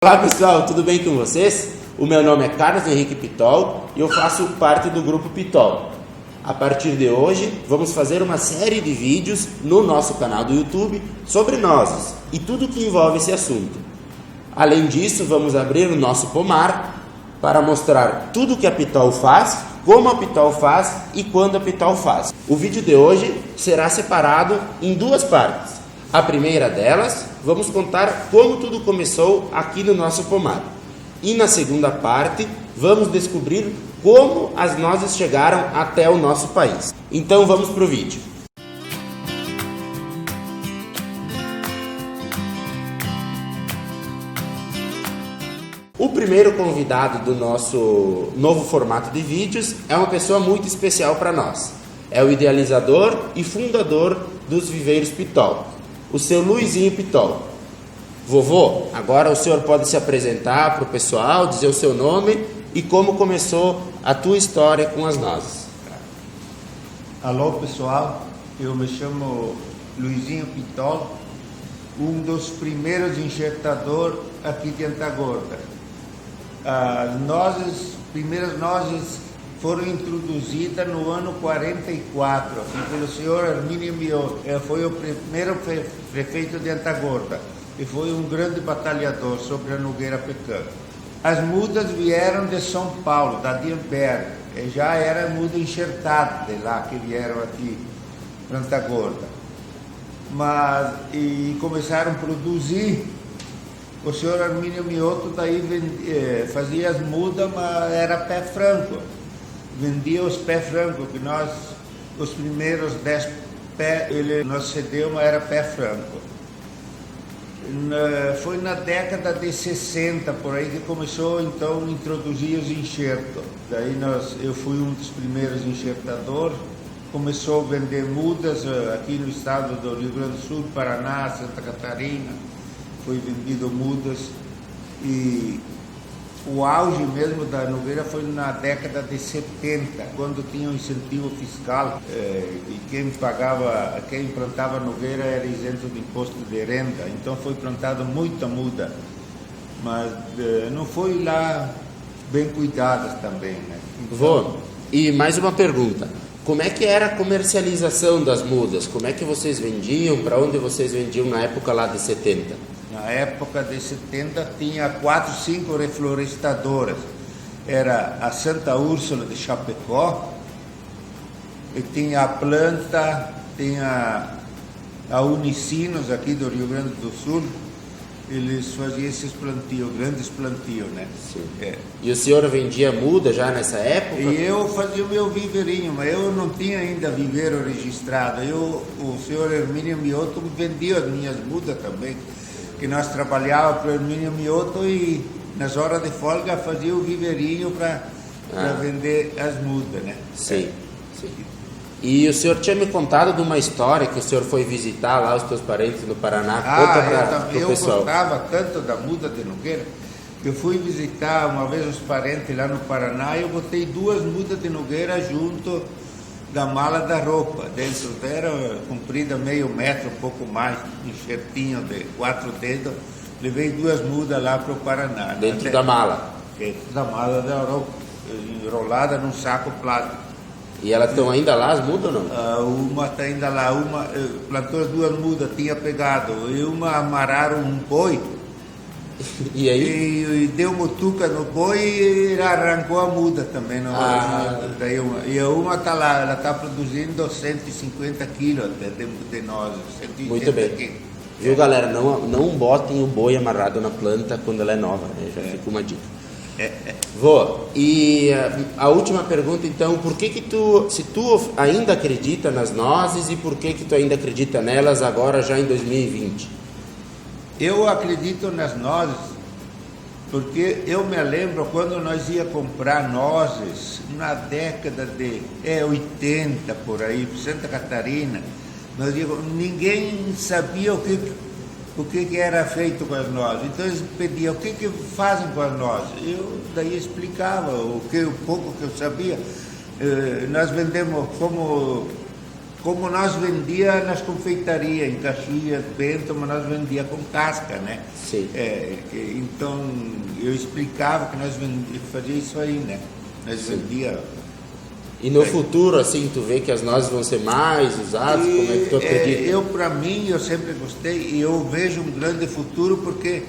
Olá pessoal, tudo bem com vocês? O meu nome é Carlos Henrique Pitol e eu faço parte do Grupo Pitol. A partir de hoje, vamos fazer uma série de vídeos no nosso canal do YouTube sobre nozes e tudo que envolve esse assunto. Além disso, vamos abrir o nosso pomar para mostrar tudo que a Pitol faz, como a Pitol faz e quando a Pitol faz. O vídeo de hoje será separado em duas partes. A primeira delas, vamos contar como tudo começou aqui no nosso pomar. E na segunda parte, vamos descobrir como as nozes chegaram até o nosso país. Então vamos para o vídeo. O primeiro convidado do nosso novo formato de vídeos é uma pessoa muito especial para nós. É o idealizador e fundador dos Viveiros Pitol, o seu Luizinho Pitol. Vovô, agora o senhor pode se apresentar para o pessoal, dizer o seu nome e como começou a tua história com as nozes. Alô pessoal, eu me chamo Luizinho Pitol, um dos primeiros enxertadores aqui de Antagorda. As primeiras nozes foram introduzidas no ano 44 pelo senhor Armínio Mioto. Foi o primeiro prefeito de Antagorda e foi um grande batalhador sobre a Nogueira Pecan. As mudas vieram de São Paulo, da Dienberg, já era muda enxertada de lá que vieram aqui para Antagorda. E começaram a produzir. O senhor Armínio Mioto daí fazia as mudas, mas era pé franco. Vendia os pés francos, que nós, os primeiros 10 pés, ele nos cedeu, mas era pé franco. Foi na década de 60, por aí, que começou então a introduzir os enxertos. Daí eu fui um dos primeiros enxertadores. Começou a vender mudas aqui no estado do Rio Grande do Sul, Paraná, Santa Catarina. Foi vendido mudas e o auge mesmo da Nogueira foi na década de 70, quando tinha um incentivo fiscal e quem plantava Nogueira era isento de imposto de renda, então foi plantada muita muda, mas não foi lá bem cuidadas também, né? Vô, e mais uma pergunta. Como é que era a comercialização das mudas? Como é que vocês vendiam? Para onde vocês vendiam na época lá de 70? Na época de 70 tinha 4, 5 reflorestadoras. Era a Santa Úrsula de Chapecó, e tinha a Planta, tinha a Unicinos aqui do Rio Grande do Sul. Eles faziam esses plantios, grandes plantios, né? Sim. E o senhor vendia muda já nessa época? E eu fazia o meu viveirinho, mas eu não tinha ainda viveiro registrado. O senhor Hermínio Mioto vendia as minhas mudas também, que nós trabalhávamos para o Hermínio Mioto e nas horas de folga fazia o viveirinho para vender as mudas, né? Sim, sim. E o senhor tinha me contado de uma história que o senhor foi visitar lá os teus parentes no Paraná. Conta para o pessoal. Eu gostava tanto da muda de Nogueira. Eu fui visitar uma vez os parentes lá no Paraná e eu botei 2 mudas de Nogueira junto da mala da roupa. Dentro era comprida meio metro, um pouco mais, enxertinho de 4 dedos. Levei 2 mudas lá para o Paraná. Dentro da mala? Dentro da mala da roupa, enrolada num saco plástico. E elas estão ainda lá, as mudas ou não? Uma está ainda lá, plantou as 2 mudas, tinha pegado, e uma amarraram um boi. E aí? E deu mutuca no boi e arrancou a muda também. E uma está lá, ela está produzindo 150 quilos de nozes. Muito bem. Viu, galera? Não botem o boi amarrado na planta quando ela é nova, né? Já fica uma dica. Vô, e a última pergunta então, se tu ainda acredita nas nozes e por que tu ainda acredita nelas agora já em 2020? Eu acredito nas nozes porque eu me lembro quando nós ia comprar nozes na década de 80 por aí, Santa Catarina, ninguém sabia o que era feito com as nozes. Então eles pediam o que fazem com as nozes. Eu daí explicava o pouco que eu sabia. Nós vendemos como como nós vendia nas confeitarias, em Caxias, Bento, mas nós vendia com casca, né? Sim. Então, eu explicava que nós fazia isso aí, né? Nós vendia... E no futuro, assim, tu vê que as nozes vão ser mais usadas? Como é que tu acredita? Para mim, eu sempre gostei e eu vejo um grande futuro porque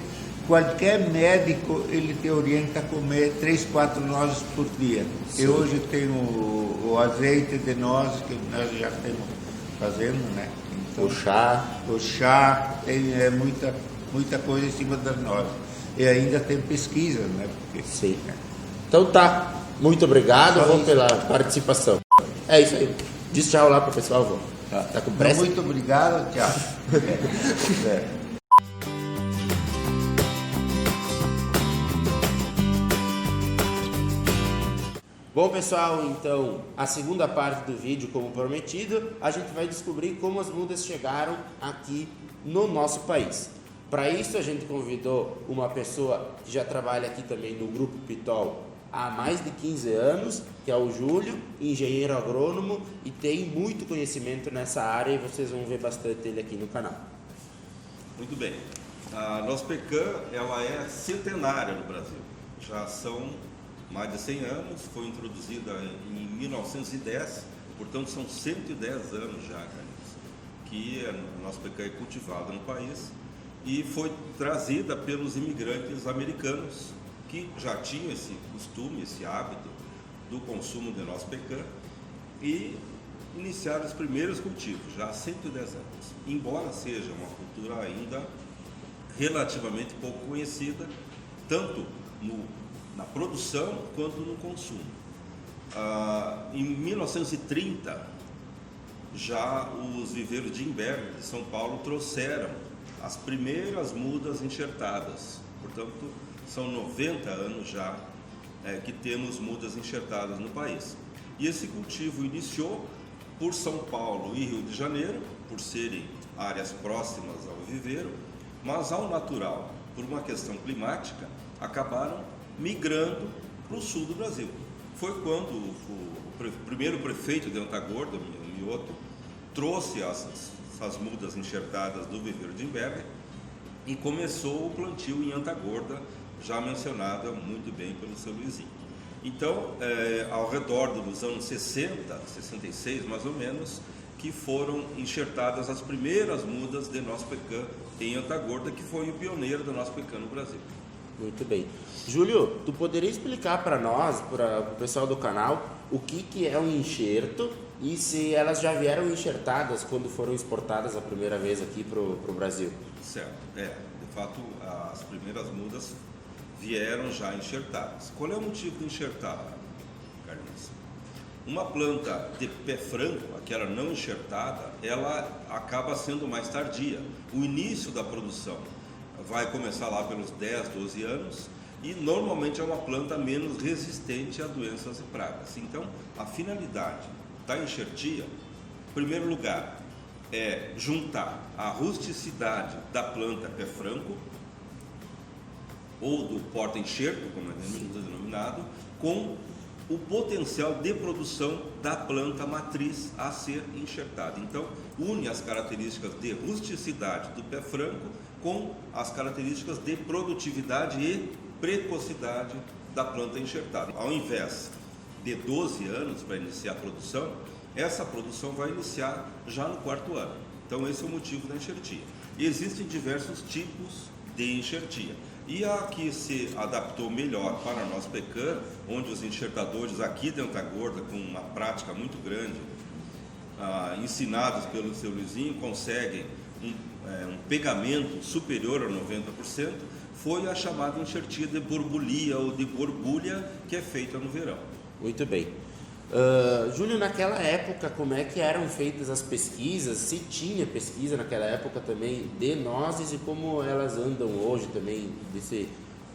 qualquer médico, ele te orienta a comer 3, 4 nozes por dia. Sim. Eu hoje tenho o azeite de nozes que nós já estamos fazendo, né? Então, o chá, tem muita coisa em cima das nozes. E ainda tem pesquisa, né? Porque, sim. Então tá. Muito obrigado, Vô, pela participação. É isso aí. Diz tchau lá pro pessoal, Vô. Tá com pressa? Muito obrigado, tchau. Bom, pessoal, então, a segunda parte do vídeo, como prometido, a gente vai descobrir como as mudas chegaram aqui no nosso país. Para isso, a gente convidou uma pessoa que já trabalha aqui também no Grupo Pitol há mais de 15 anos, que é o Júlio, engenheiro agrônomo, e tem muito conhecimento nessa área e vocês vão ver bastante ele aqui no canal. Muito bem. A Nospecan, ela é centenária no Brasil. Já são mais de 100 anos, foi introduzida em 1910, portanto são 110 anos já, Carlinhos, que a Nospecan é cultivada no país e foi trazida pelos imigrantes americanos que já tinham esse costume, esse hábito do consumo de Nospecan e iniciaram os primeiros cultivos, já há 110 anos. Embora seja uma cultura ainda relativamente pouco conhecida, tanto na produção quanto no consumo. Em 1930, já os viveiros de Imberbe, de São Paulo, trouxeram as primeiras mudas enxertadas, portanto, são 90 anos já que temos mudas enxertadas no país. E esse cultivo iniciou por São Paulo e Rio de Janeiro, por serem áreas próximas ao viveiro, mas ao natural, por uma questão climática, acabaram migrando para o sul do Brasil. Foi quando o primeiro prefeito de Antagorda, Mioto, trouxe essas mudas enxertadas do viveiro de Imberbe e começou o plantio em Antagorda, já mencionada muito bem pelo seu Luizinho. Então, ao redor dos anos 60, 66 mais ou menos, que foram enxertadas as primeiras mudas de Nospecan em Antagorda, que foi o pioneiro da Nospecan no Brasil. Muito bem. Júlio, tu poderia explicar para nós, para o pessoal do canal, o que é um enxerto e se elas já vieram enxertadas quando foram exportadas a primeira vez aqui para o Brasil? Certo, de fato, as primeiras mudas vieram já enxertadas. Qual é o motivo de enxertar, Carlinhos? Uma planta de pé franco, aquela não enxertada, ela acaba sendo mais tardia. O início da produção vai começar lá pelos 10, 12 anos e normalmente é uma planta menos resistente a doenças e pragas. Então, a finalidade da enxertia, em primeiro lugar, é juntar a rusticidade da planta pé franco ou do porta-enxerto, como é denominado, com o potencial de produção da planta matriz a ser enxertada. Então, une as características de rusticidade do pé franco com as características de produtividade e precocidade da planta enxertada. Ao invés de 12 anos para iniciar a produção, essa produção vai iniciar já no 4º ano. Então, esse é o motivo da enxertia. E existem diversos tipos de enxertia. E a que se adaptou melhor para a Nospecan, onde os enxertadores aqui de Antagorda, com uma prática muito grande, ensinados pelo seu Luizinho, conseguem um pegamento superior a 90%, foi a chamada enxertia de borbulia ou de borbulha, que é feita no verão. Muito bem. Júlio, naquela época, como é que eram feitas as pesquisas? Se tinha pesquisa naquela época também de nozes e como elas andam hoje também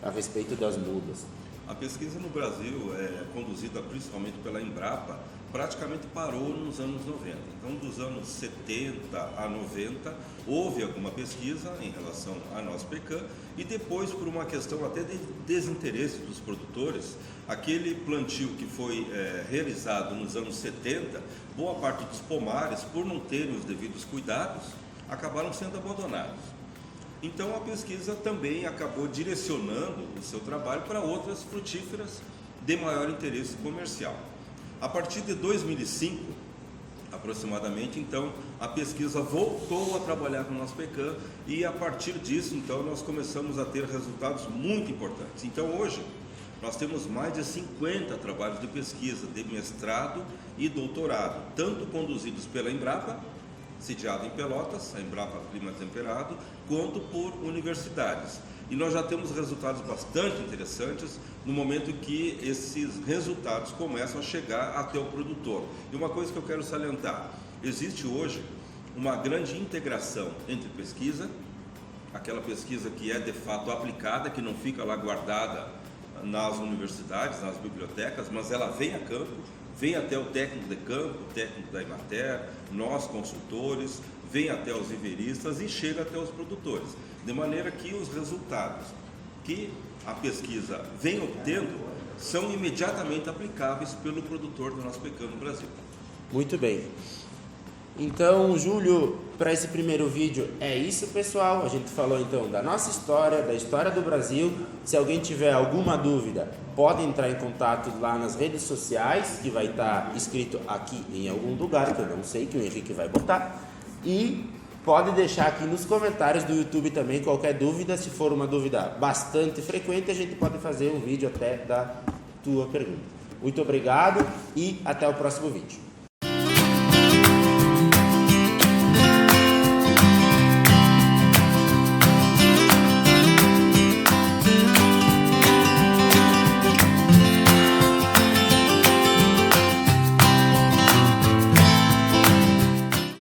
a respeito das mudas? A pesquisa no Brasil, conduzida principalmente pela Embrapa, praticamente parou nos anos 90. Então, dos anos 70 a 90, houve alguma pesquisa em relação à nossa pecan e depois, por uma questão até de desinteresse dos produtores, aquele plantio que foi realizado nos anos 70, boa parte dos pomares, por não terem os devidos cuidados, acabaram sendo abandonados. Então, a pesquisa também acabou direcionando o seu trabalho para outras frutíferas de maior interesse comercial. A partir de 2005, aproximadamente, então, a pesquisa voltou a trabalhar com o nosso pecan e a partir disso, então, nós começamos a ter resultados muito importantes. Então, hoje, nós temos mais de 50 trabalhos de pesquisa de mestrado e doutorado, tanto conduzidos pela Embrapa, sediada em Pelotas, a Embrapa Clima Temperado, quanto por universidades. E nós já temos resultados bastante interessantes no momento que esses resultados começam a chegar até o produtor. E uma coisa que eu quero salientar, existe hoje uma grande integração entre pesquisa, aquela pesquisa que é de fato aplicada, que não fica lá guardada nas universidades, nas bibliotecas, mas ela vem a campo, vem até o técnico de campo, o técnico da Emater, nós consultores, vem até os viveristas e chega até os produtores, de maneira que os resultados que a pesquisa vem obtendo são imediatamente aplicáveis pelo produtor do nosso pecan no Brasil. Muito bem. Então, Júlio, para esse primeiro vídeo é isso, pessoal. A gente falou então da nossa história, da história do Brasil. Se alguém tiver alguma dúvida, pode entrar em contato lá nas redes sociais, que vai estar escrito aqui em algum lugar, que eu não sei, que o Henrique vai botar. E pode deixar aqui nos comentários do YouTube também qualquer dúvida. Se for uma dúvida bastante frequente, a gente pode fazer um vídeo até da tua pergunta. Muito obrigado e até o próximo vídeo.